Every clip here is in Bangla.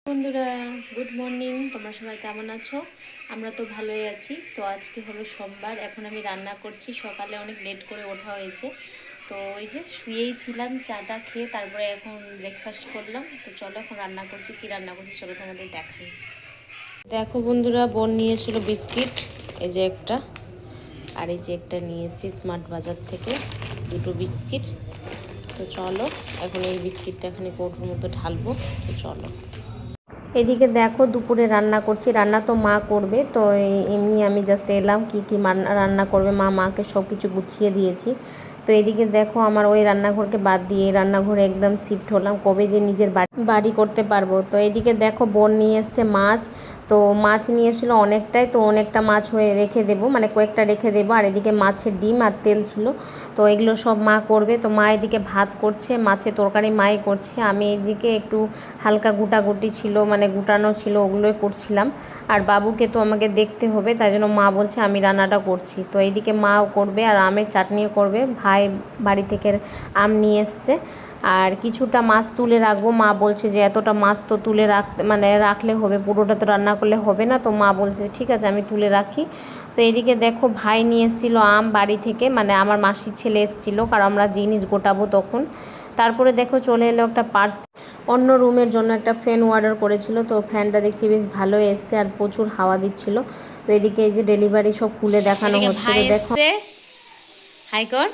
বন্ধুরা, গুড মর্নিং। তোমরা সবাই কেমন আছো? আমরা তো ভালোই আছি। তো আজকে হলো সোমবার, এখন আমি রান্না করছি। সকালে অনেক লেট করে ওঠা হয়েছে, তো ওই যে শুয়েই ছিলাম, চাটা খেয়ে তারপরে এখন ব্রেকফাস্ট করলাম। তো চলো এখন রান্না করছি। কি রান্না করছি চলো তোমাদের দেখাই। দেখো বন্ধুরা, বোন নিয়ে এসেছিলো বিস্কিট, এই যে একটা, আর এই যে একটা নিয়ে এসেছি স্মার্ট বাজার থেকে, দুটো বিস্কিট। তো চলো এখন এই বিস্কিটটা এখানে কৌটোর মতো ঢালবো। তো চলো, এদিকে দেখো দুপুরে রান্না করছি। রান্না তো মা করবে, তো এমনি আমি জাস্ট এলাম কি কি রান্না করবে মা, মাকে সব কিছু গুছিয়ে দিয়েছি। তো এদিকে দেখো আমার ওই রান্নাঘরকে বাদ দিয়ে রান্নাঘরে একদম শিফট হলাম, কবে যে নিজের বাড়ি করতে পারবো। তো এদিকে দেখো বোন নিয়ে এসছে মাছ। তো মাছ নিয়ে এসেছিল অনেকটাই, তো অনেকটা মাছ হয়ে রেখে দেবো, মানে কয়েকটা রেখে দেবো। আর এদিকে মাছের ডিম আর তেল ছিল, তো এগুলো সব মা করবে। তো মা এদিকে ভাত করছে, মাছের তরকারি মাই করছে, আমি এদিকে একটু হালকা গুটাগুটি ছিল, মানে গুটানো ছিল, ওগুলোই করছিলাম। আর বাবুকে তো আমাকে দেখতে হবে, তাই জন্য মা বলছে আমি রান্নাটা করছি। তো এইদিকে মাও করবে আর আমের চাটনিও করবে। ভাই বাড়ি থেকে আম নিয়ে এসছে, আর কিছুটা মাছ তুলে রাখবো। মা বলছে যে এতটা মাছ তো তুলে রাখলে হবে, পুরোটা তো রান্না করলে হবে না। তো মা বলছে ঠিক আছে আমি তুলে রাখি। তো এদিকে দেখো ভাই নিয়ে এসেছিলো আম বাড়ি থেকে, মানে আমার মাসির ছেলে এসেছিলো, কারণ আমরা জিনিস গোটাবো তখন। তারপরে দেখো চলে এলো একটা অন্য রুমের জন্য একটা ফ্যান অর্ডার করেছিল, তো ফ্যানটা দেখছি বেশ ভালো এসছে আর প্রচুর হাওয়া দিচ্ছিল। তো এদিকে এই যে ডেলিভারি সব খুলে দেখানো হচ্ছে, তো দেখো হাই কর।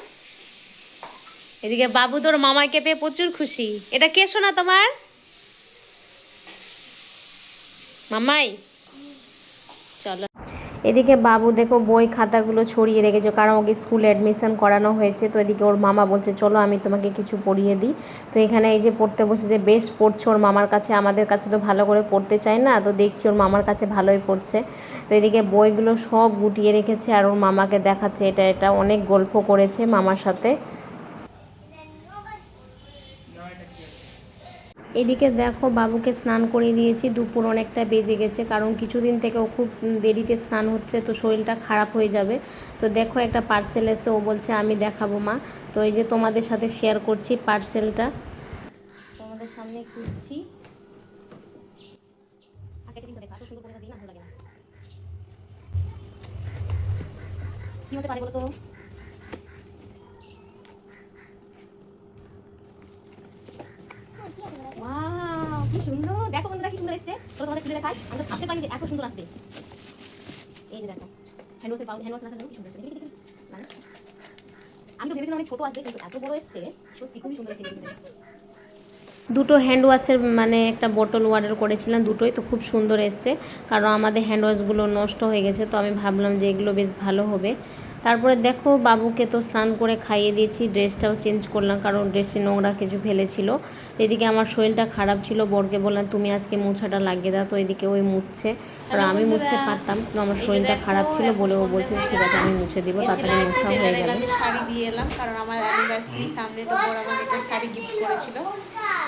এদিকে বাবু তোর মামাকে পেয়ে প্রচুর খুশি। এটা কে শোনা তোমার মামাই? চলো, এদিকে বাবু দেখো বই খাতাগুলো ছড়িয়ে রেখেছে, কারণ ওকে স্কুলে অ্যাডমিশন করানো হয়েছে। তো এদিকে ওর মামা বলছে চলো আমি তোমাকে কিছু পড়িয়ে দিই। তো এখানে এই যে পড়তে বসেছে, বেশ পড়ছে ওর মামার কাছে। আমাদের কাছে তো ভালো করে পড়তে চায় না, তো দেখছি ওর মামার কাছে ভালোই পড়ছে। তো এদিকে বইগুলো সব গুটিয়ে রেখেছে আর ওর মামাকে দেখাচ্ছে, এটা এটা অনেক গল্প করেছে মামার সাথে। এদিকে দেখো বাবুকে স্নান করিয়ে দিয়েছি, দুপুর অনেকটা বেজে গেছে, কারণ কিছুদিন থেকে ও খুব দেরিতে স্নান হচ্ছে, তো শরীরটা খারাপ হয়ে যাবে। তো দেখো একটা পার্সেল এসে, ও বলছে আমি দেখাবো মা। তো এই যে তোমাদের সাথে শেয়ার করছি পার্সেলটা, তোমাদের সামনে খুলছি। কি হতে পারে বলো তো? ওয়াও কি সুন্দর, দেখো বন্ধুরা কি সুন্দর এসেছে। তো তোমাদের খুলে দেখাই, আমি তো ভাবতে পারিনি যে এত সুন্দর আসবে। এই যে দেখো হ্যান্ডওয়াশের পাউডার, হ্যান্ডওয়াশ রাখার জন্য কি সুন্দর এসেছে। মানে আমি তো ভেবেছিলাম অনেক ছোট আসবে, কিন্তু এত বড় এসেছে, সত্যি খুবই সুন্দর এসেছে। দুটো হ্যান্ড ওয়াশের মানে একটা বোতল অর্ডার করেছিলাম, দুটোই তো খুব সুন্দর এসছে, কারণ আমাদের হ্যান্ড ওয়াশগুলো নষ্ট হয়ে গেছে। তো আমি ভাবলাম যে এগুলো বেশ ভালো হবে। তারপরে দেখো বাবুকে তো স্নান করে খাইয়ে দিয়েছি, ড্রেসটাও চেঞ্জ করলাম, কারণ ড্রেসে নোংরা কিছু ফেলেছিল। এদিকে আমার শরীরটা খারাপ ছিল, বরকে বললাম তুমি আজকে মোছাটা লাগিয়ে দাও। তো এদিকে ওই মুছছে, কারণ আমি মুছতে পারতাম, কিন্তু আমার শরীরটা খারাপ ছিল বলে ও বলছে ঠিক আছে আমি মুছে দিব। তাড়াতাড়ি মোছা হয়ে গেল। শাড়ি দিয়ে এলাম, কারণ আমার অ্যানিভার্সারি সামনে, তো বড় আমাকে একটা শাড়ি গিফট করেছিল।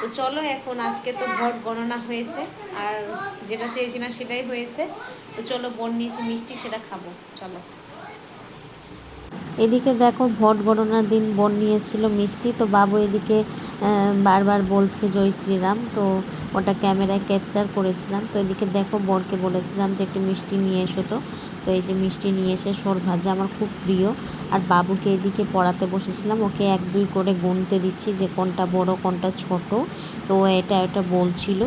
তো চলো এখন আজকে তো ভোট গণনা হয়েছে, আর যেটা চেয়েছিলাম সেটাই হয়েছে। তো চলো বোন নিয়েছি মিষ্টি, সেটা খাবো, চলো। এদিকে দেখো ভোট গণনার দিন বোন নিয়ে এসেছিলো মিষ্টি, তো বাবু এদিকে বারবার বলছে জয় শ্রীরাম, তো ওটা ক্যামেরায় ক্যাপচার করেছিলাম। তো এদিকে দেখো বরকে বলেছিলাম যে একটু মিষ্টি নিয়ে এসো। তো তো এই যে মিষ্টি নিয়ে এসে, সর ভাজা আমার খুব প্রিয়। আর বাবুকে এদিকে পড়াতে বসেছিলাম, ওকে 1 2 করে গুনতে দিচ্ছি যে কোনটা বড় কোনটা ছোট। তো এটা এটা বলছিল।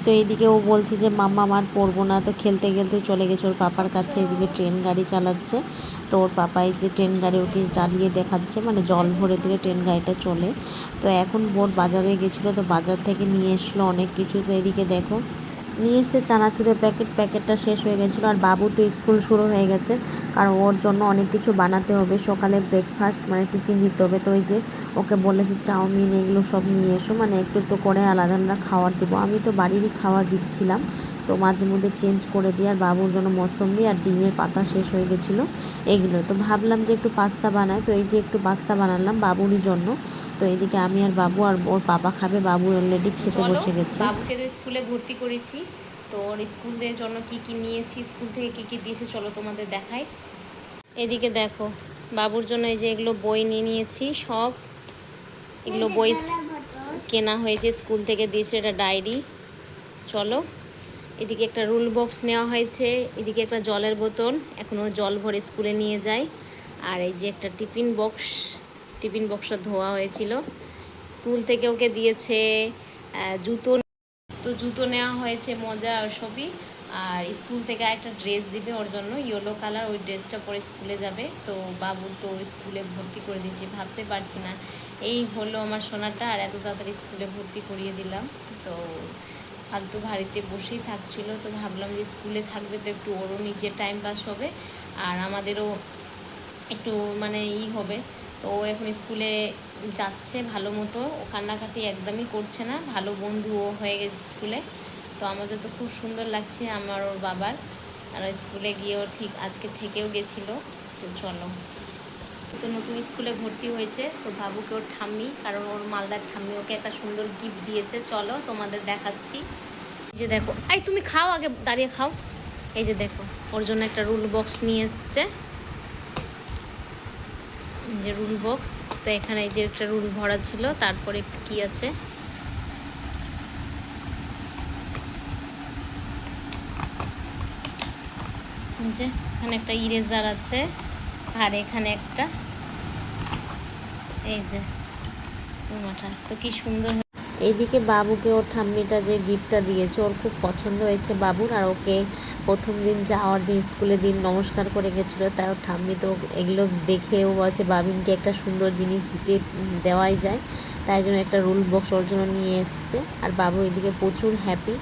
তো এইদিকে ও বলছে যে মাম্মা আমার পড়বো না, তো খেলতে খেলতে চলে গেছে ওর পাপার কাছে। এদিকে ট্রেন গাড়ি চালাচ্ছে, তো ওর পাপাই যে ট্রেন গাড়ি ওকে চালিয়ে দেখাচ্ছে, মানে জল ভরে দিলে ট্রেন গাড়িটা চলে। তো এখন বোর বাজারে গেছিলো, তো বাজার থেকে নিয়ে এসলো অনেক কিছু। তো এদিকে দেখো নিয়ে এসে চানাচুরের প্যাকেটটা শেষ হয়ে গেছিলো। আর বাবু তো স্কুল শুরু হয়ে গেছে, কারণ ওর জন্য অনেক কিছু বানাতে হবে, সকালে ব্রেকফাস্ট মানে টিফিন দিতে হবে। তো ওই যে ওকে বলেছে চাউমিন এগুলো সব নিয়ে এসো, মানে একটু একটু করে আলাদা আলাদা খাবার দেবো। আমি তো বাড়িরই খাবার দিচ্ছিলাম, তো মাঝে মধ্যে চেঞ্জ করে দিই। আর বাবুর জন্য মৌসম্বি আর ডিমের পাতা শেষ হয়ে গেছিলো, এগুলো। তো ভাবলাম যে একটু পাস্তা বানাই, তো এই যে একটু পাস্তা বানালাম বাবুরই জন্য। তো এদিকে আমি আর বাবু আর ওর পাপা খাবে, বাবু অলরেডি খেতে বসে গেছে। বাবুকে তো স্কুলে ভর্তি করেছি, তো ওর স্কুলের জন্য কি কি নিয়েছি, স্কুল থেকে কি কি দিয়েছে চলো তোমাদের দেখাই। এদিকে দেখো বাবুর জন্য এই যে এগুলো বই নিয়ে নিয়েছি সব, এগুলো বই কেনা হয়েছে, স্কুল থেকে দিয়েছে। এটা ডায়েরি, চলো, এদিকে একটা রুল বক্স নেওয়া হয়েছে, এদিকে একটা জলের বোতল, এখনও জল ভরে স্কুলে নিয়ে যাই। আর এই যে একটা টিফিন বক্সটা ধোয়া হয়েছিল, স্কুল থেকে ওকে দিয়েছে জুতো। তো জুতো নেওয়া হয়েছে, মোজা আর সবই। আর স্কুল থেকে একটা ড্রেস দিবে ওর জন্য, ইয়েলো কালার, ওই ড্রেসটা পরে স্কুলে যাবে। তো বাবু তো স্কুলে ভর্তি করে দিচ্ছি, ভাবতে পারছি না এই হলো আমার সোনাটা, আর এত তাড়াতাড়ি স্কুলে ভর্তি করিয়ে দিলাম। তো ফালতু বাড়িতে বসেই থাকছিল, তো ভাবলাম যে স্কুলে থাকবে তো একটু ওরও নিজের টাইম পাস হবে, আর আমাদেরও একটু মানে হবে। তো ও এখন স্কুলে যাচ্ছে ভালো মতো, ও কান্নাকাটি একদমই করছে না, ভালো বন্ধুও হয়ে গেছে স্কুলে। তো আমাদের তো খুব সুন্দর লাগছে আমার ওর বাবার। আর স্কুলে গিয়েও ঠিক আজকে থেকেও গেছিলো। তো চলো, তো নতুন স্কুলে ভর্তি হয়েছে, তো বাবুকে ওর ঠাম্মি, কারণ ওর মালদার ঠাম্মি ওকে একটা সুন্দর গিফট দিয়েছে, চলো তোমাদের দেখাচ্ছি। এই যে দেখো, এই তুমি খাও, আগে দাঁড়িয়ে খাও। এই যে দেখো, ওর জন্য একটা রুল বক্স নিয়ে এসছে, যে রুল বক্স। তো এখানে এই যে একটা রুল ভরা ছিল, তারপরে কি আছে, যে এখানে একটা ইরেজার আছে, আর এখানে একটা এই যে মাথা, তো কি সুন্দর। এইদিকে বাবুকে ওর ঠাম্মিটা যে গিফটটা দিয়েছে ওর খুব পছন্দ হয়েছে বাবুর। আর ওকে প্রথম দিন যাওয়ার দিন, স্কুলের দিন নমস্কার করে গেছিলো, তাই ওর ঠাম্মি তো এগুলো দেখেও বলছে বাবিনকে একটা সুন্দর জিনিস দিতে দেওয়াই যায়, তাই জন্য একটা রুল বক্স ওর জন্য নিয়ে এসছে। আর বাবু এদিকে প্রচুর হ্যাপি।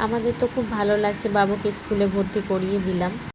আমাদের তো খুব ভালো লাগছে, বাবুকে স্কুলে ভর্তি করিয়ে দিলাম।